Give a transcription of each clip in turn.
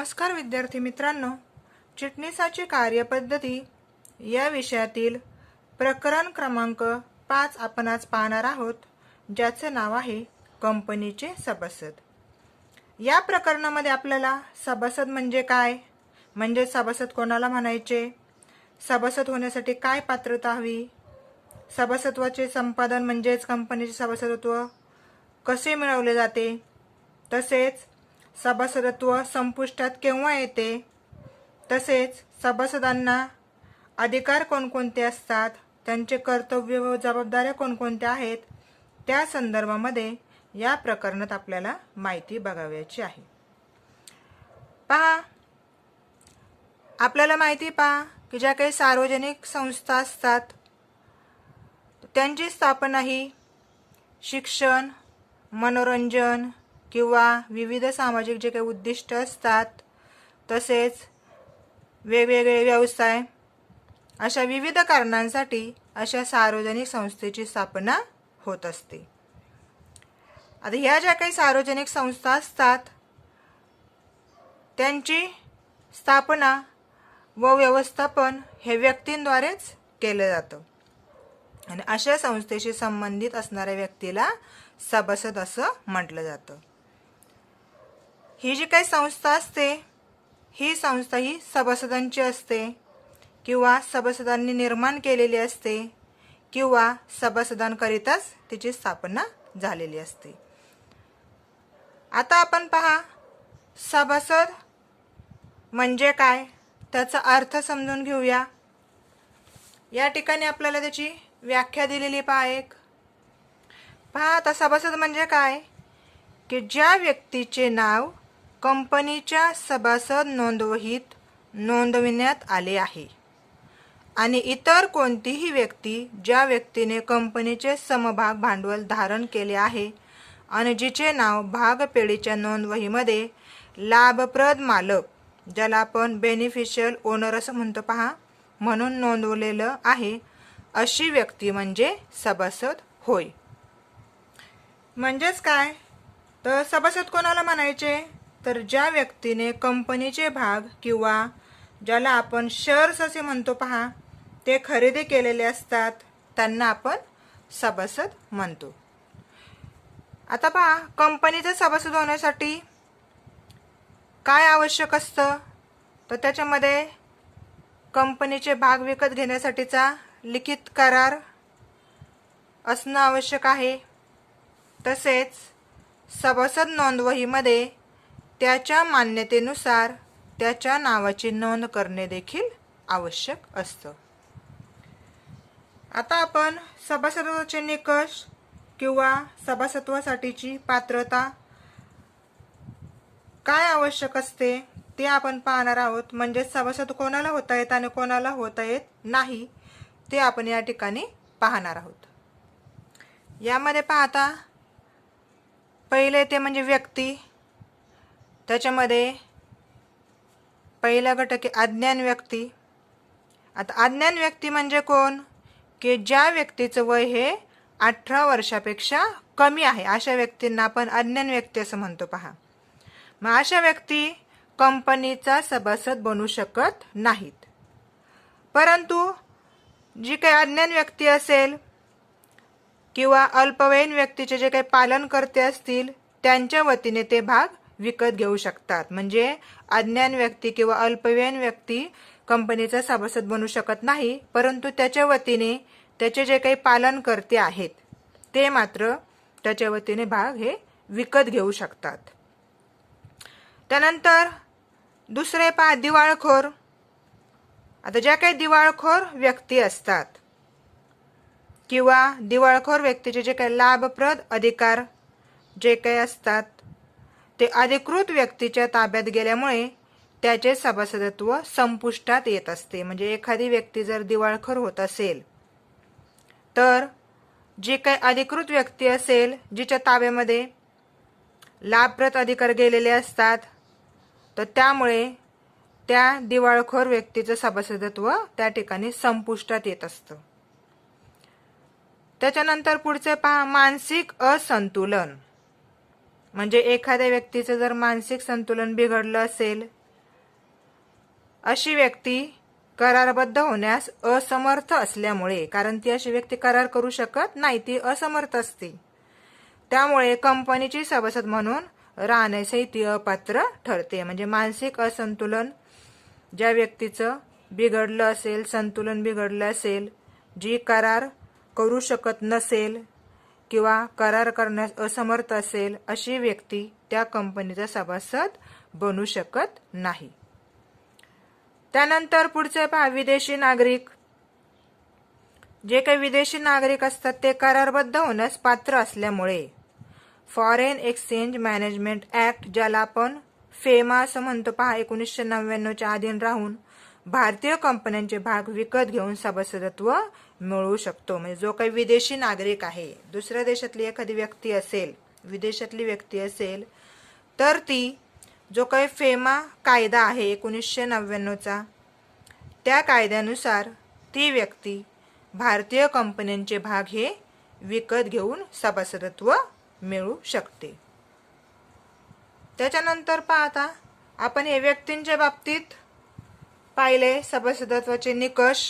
नमस्कार विद्यार्थी मित्रांनो, चिटणीसाची कार्यपद्धती या विषयातील प्रकरण क्रमांक 5 आपण आज पाहणार आहोत, ज्याचे नाव आहे कंपनीचे सभासद। या प्रकरणामध्ये आपल्याला सभासद म्हणजे काय, म्हणजे सभासद कोणाला म्हणायचे, सभासद होण्यासाठी काय पात्रता हवी, सभासत्वाचे संपादन म्हणजेच कंपनीचे सभासदत्व कसे मिळवले जाते, तसेच सभासदत्व संपुष्टात केव्हा येते, तसेच सभासदांना अधिकार कोणकोणते असतात, त्यांचे कर्तव्य व जबाबदाऱ्या कोणकोणत्या आहेत, त्या संदर्भामध्ये या प्रकरणात आपल्याला माहिती बघावयाची आहे। पहा, आपल्याला माहिती पहा की ज्या काही सार्वजनिक संस्था असतात त्यांची स्थापना ही शिक्षण, मनोरंजन किंवा विविध सामाजिक जे काही उद्दिष्ट असतात, तसेच वेगवेगळे व्यवसाय, अशा विविध कारणांसाठी अशा सार्वजनिक संस्थेची स्थापना होत असते। आता ह्या ज्या काही सार्वजनिक संस्था असतात त्यांची स्थापना व व्यवस्थापन हे व्यक्तींद्वारेच केले जातं आणि अशा संस्थेशी संबंधित असणाऱ्या व्यक्तीला सभासद असं म्हटलं जातं। ही जी काही संस्था असते ही संस्था ही सभासदांची असते किंवा सभासदांनी निर्माण केलेली असते किंवा सभासदांकरिताच तिची स्थापना झालेली असते। आता आपण पहा, सभासद म्हणजे काय त्याचा अर्थ समजून घेऊया। या ठिकाणी आपल्याला त्याची व्याख्या दिलेली पहा आता सभासद म्हणजे काय की ज्या व्यक्तीचे नाव कंपनीच्या सभासद नोंदवहीत नोंदविण्यात आले आहे आणि इतर कोणतीही व्यक्ती ज्या व्यक्तीने कंपनीचे समभाग भांडवल धारण केले आहे आणि जिचे नाव भागपेढीच्या नोंदवहीमध्ये लाभप्रद मालक, ज्याला आपण बेनिफिशियल ओनर असं म्हणतो पहा, म्हणून नोंदवलेलं आहे, अशी व्यक्ती म्हणजे सभासद होय। म्हणजेच काय तर सभासद कोणाला म्हणायचे तर ज्या व्यक्तीने कंपनीचे भाग किंवा ज्याला आपण शेअर्स असे म्हणतो पहा, ते खरेदी केलेले असतात त्यांना आपण सभासद म्हणतो। आता पहा, कंपनीचे सभासद होण्यासाठी काय आवश्यक असतं तर त्याच्यामध्ये कंपनीचे भाग विकत घेण्यासाठीचा लिखित करार असणं आवश्यक आहे, तसेच सभासद नोंदवहीमध्ये त्याच्या मान्यतेनुसार त्याच्या नावाची नोंद करणे देखील आवश्यक असतं। आता आपण सभासदत्वाचे निकष किंवा सभासत्वासाठीची पात्रता काय आवश्यक असते ते आपण पाहणार आहोत। म्हणजे सभासद कोणाला होता येत आणि कोणाला होता येत नाही ते आपण या ठिकाणी पाहणार आहोत। यामध्ये पाहता पहिले ते म्हणजे व्यक्ती, त्याच्यामध्ये पहिला घटक आहे अज्ञान व्यक्ती। आता अज्ञान व्यक्ती म्हणजे कोण की ज्या व्यक्तीचं वय हे 18 वर्षापेक्षा कमी आहे, अशा व्यक्तींना आपण अज्ञान व्यक्ती असं म्हणतो पहा। मग अशा व्यक्ती कंपनीचा सभासद बनू शकत नाहीत, परंतु जी काही अज्ञान व्यक्ती असेल किंवा अल्पवयीन व्यक्तीचे जे काही पालनकर्ते असतील त्यांच्या वतीने ते भाग विकत घेऊ शकतात। म्हणजे अज्ञान व्यक्ती किंवा अल्पवयीन व्यक्ती कंपनीचा सभासद बनू शकत नाही, परंतु त्याच्या वतीने त्याचे जे काही पालनकर्ते आहेत ते मात्र त्याच्या वतीने भाग हे विकत घेऊ शकतात। त्यानंतर दुसरे पहा दिवाळखोर। आता ज्या काही दिवाळखोर व्यक्ती असतात किंवा दिवाळखोर व्यक्तीचे जे काही लाभप्रद अधिकार जे काही असतात ते अधिकृत व्यक्तीच्या ताब्यात गेल्यामुळे त्याचे सभासदत्व संपुष्टात येत असते। म्हणजे एखादी व्यक्ती जर दिवाळखोर होत असेल तर जे काही अधिकृत व्यक्ती असेल जिच्या ताब्यामध्ये लाभप्रद अधिकार गेलेले असतात तर त्यामुळे त्या दिवाळखोर व्यक्तीचं सभासदत्व त्या ठिकाणी संपुष्टात येत असतं। त्याच्यानंतर पुढचे पहा मानसिक असंतुलन। म्हणजे एखाद्या व्यक्तीचं जर मानसिक संतुलन बिघडलं असेल अशी व्यक्ती करारबद्ध होण्यास असमर्थ असल्यामुळे, कारण ती अशी व्यक्ती करार करू शकत नाही, ती असमर्थ असते, त्यामुळे कंपनीची सभासद म्हणून राहण्यासही ती अपात्र ठरते. म्हणजे मानसिक असंतुलन ज्या व्यक्तीचं बिघडलं असेल, संतुलन बिघडलं असेल, जी करार करू शकत नसेल किंवा करार करण्यास असमर्थ असेल, अशी व्यक्ती त्या कंपनीचा सभासद बनू शकत नाही. त्यानंतर पुढचे पहा, विदेशी नागरिक. जे काही विदेशी नागरिक असतात ते करारबद्ध होण्यास पात्र असल्यामुळे फॉरेन एक्सचेंज मॅनेजमेंट ॲक्ट, ज्याला आपण फेमा असं म्हणतो पहा, 1999च्या अधीन राहून भारतीय कंपन्यांचे भाग विकत घेऊन सभासदत्व मिळवू शकतो. म्हणजे जो काही विदेशी नागरिक आहे, दुसऱ्या देशातली एखादी व्यक्ती असेल, विदेशातली व्यक्ती असेल, तर ती जो काही फेमा कायदा आहे 1999चा, त्या कायद्यानुसार ती व्यक्ती भारतीय कंपन्यांचे भाग हे विकत घेऊन सभासदत्व मिळू शकते. त्याच्यानंतर पाहता आपण हे व्यक्तींच्या बाबतीत पाहिले सभासदत्वाचे निकष.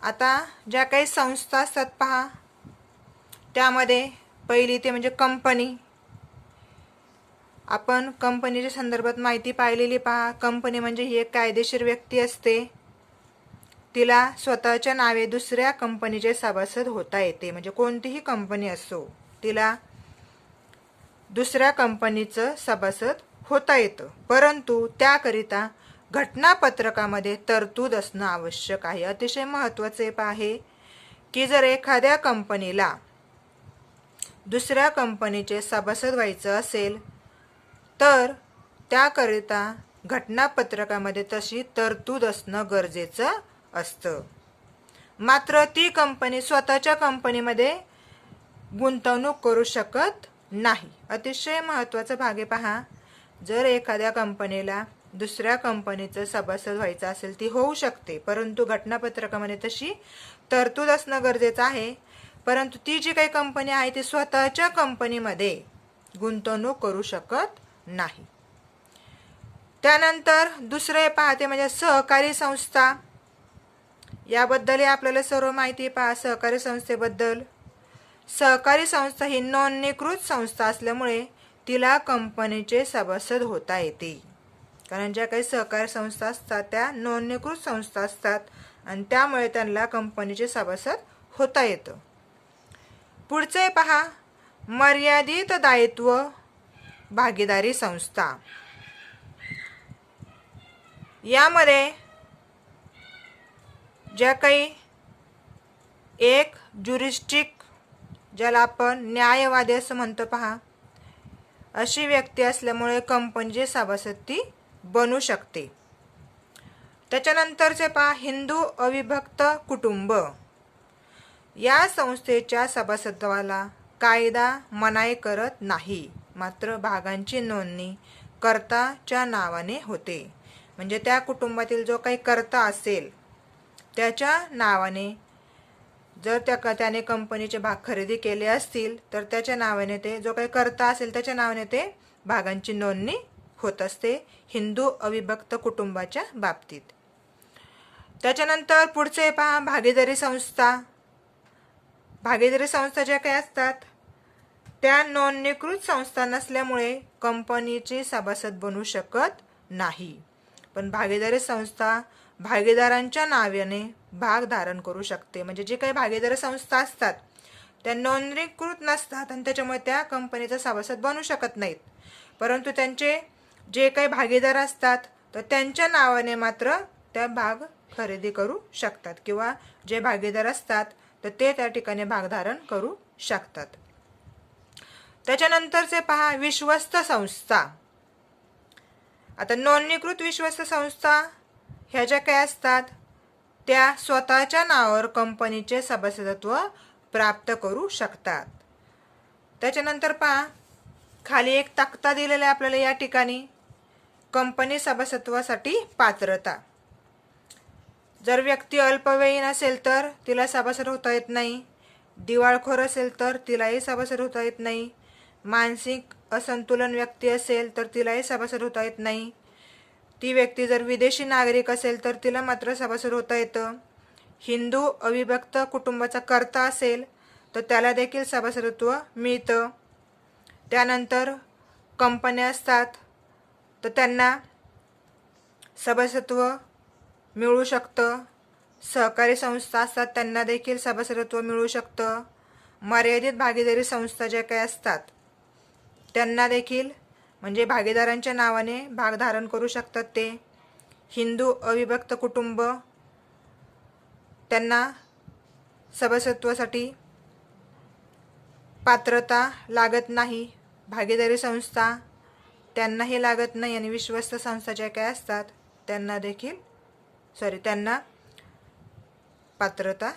आता ज्या काही संस्था असतात पहा, त्यामध्ये पहिली ते म्हणजे कंपनी. आपण कंपनीच्या संदर्भात माहिती पाहिलेली पहा. कंपनी म्हणजे ही एक कायदेशीर व्यक्ती असते, तिला स्वतःच्या नावे दुसऱ्या कंपनीचे सभासद होता येते. म्हणजे कोणतीही कंपनी असो, तिला दुसऱ्या कंपनीचं सभासद होता येतं, परंतु त्याकरिता घटनापत्रकामध्ये तरतूद असणं आवश्यक आहे. अतिशय महत्त्वाचे आहे की जर एखाद्या कंपनीला दुसऱ्या कंपनीचे सभासद व्हायचं असेल तर त्याकरिता घटनापत्रकामध्ये तशी तरतूद असणं गरजेचं असतं. मात्र ती कंपनी स्वतःच्या कंपनीमध्ये गुंतवणूक करू शकत नाही. अतिशय महत्त्वाचा भाग आहे पहा. जर एखाद्या कंपनीला दुसऱ्या कंपनीचं सभासद व्हायचं असेल, ती होऊ शकते, परंतु घटनापत्रकामध्ये तशी तरतूद असणं गरजेचं आहे. परंतु ती जी काही कंपनी आहे ती स्वतःच्या कंपनीमध्ये गुंतवणूक करू शकत नाही. त्यानंतर दुसरे पाहते म्हणजे सहकारी संस्था. याबद्दल आपल्याला सर्व माहिती पहा. सहकारी संस्थेबद्दल, सहकारी संस्था ही नोंदणीकृत संस्था असल्यामुळे तिला कंपनीचे सभासद होता येते. कारण ज्या काही सहकारी संस्था असतात त्या नोंदणीकृत संस्था असतात आणि त्यामुळे त्यांना कंपनीचे सभासद होता येतं. पुढचे पहा, मर्यादित दायित्व भागीदारी संस्था. यामध्ये ज्या काही एक ज्युरिस्टिक, ज्याला आपण न्यायवादी असं म्हणतो पहा, अशी व्यक्ती असल्यामुळे कंपनीचे सभासद ती बनू शकते. त्याच्यानंतरचे पहा, हिंदू अविभक्त कुटुंब. या संस्थेच्या सभासदत्वाला कायदा मनाई करत नाही, मात्र भागांची नोंदणी कर्ताच्या नावाने होते. म्हणजे त्या कुटुंबातील जो काही कर्ता असेल त्याच्या नावाने, जर त्याने कंपनीचे भाग खरेदी केले असतील तर त्याच्या नावाने ते, जो काही कर्ता असेल त्याच्या नावाने ते भागांची नोंदणी होत असते हिंदू अविभक्त कुटुंबाच्या बाबतीत. त्याच्यानंतर पुढचे पहा, भागीदारी संस्था. भागीदारी संस्था ज्या काही असतात त्या नोंदणीकृत संस्था नसल्यामुळे कंपनीचे सभासद बनू शकत नाही. पण भागीदारी संस्था भागीदारांच्या नावाने भाग धारण करू शकते. म्हणजे जे काही भागीदारी संस्था असतात त्या नोंदणीकृत नसतात आणि त्याच्यामुळे त्या कंपनीचा सभासद बनू शकत नाहीत, परंतु त्यांचे जे काही भागीदार असतात तर त्यांच्या नावाने मात्र त्या भाग खरेदी करू शकतात किंवा जे भागीदार असतात तर ते त्या ठिकाणी भागधारण करू शकतात. त्याच्यानंतरचे पहा, विश्वस्त संस्था. आता नोंदणीकृत विश्वस्त संस्था ह्या ज्या काही असतात त्या स्वतःच्या नावावर कंपनीचे सभासदत्व प्राप्त करू शकतात. त्याच्यानंतर पहा, खाली एक तक्ता दिलेला आहे आपल्याला या ठिकाणी. कंपनी सभासदत्वासाठी पात्रता. जर व्यक्ती अल्पवयीन असेल तर तिला सभासद होता येत नाही. दिवाळखोर असेल तर तिलाही सभासद होता येत नाही. मानसिक असंतुलन व्यक्ती असेल तर तिलाही सभासद होता येत नाही. ती व्यक्ती जर विदेशी नागरिक असेल तर तिला मात्र सभासद होता येतं. हिंदू अविभक्त कुटुंबाचा कर्ता असेल तर त्याला देखील सभासदत्व मिळतं. त्यानंतर कंपन्या असतात तर त्यांना सभासदत्व मिळू शकतं. सहकारी संस्था असतात त्यांना देखील सभासदत्व मिळू शकतं. मर्यादित भागीदारी संस्था ज्या काही असतात त्यांना देखील म्हणजे भागीदारांच्या नावाने भागधारण करू शकतात ते. हिंदू अविभक्त कुटुंब त्यांना सभासदत्वासाठी पात्रता लागत नाही. भागीदारी संस्था त्यांनाही लागत नाही आणि विश्वस्त संस्था ज्या काय असतात त्यांना पात्रता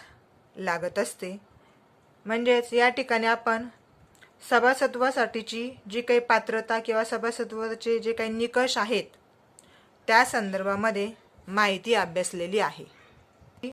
लागत असते. म्हणजेच या ठिकाणी आपण सभासदत्वासाठीची जी काही पात्रता किंवा सभासदत्वाचे जे काही निकष आहेत त्या संदर्भामध्ये माहिती अभ्यासलेली आहे.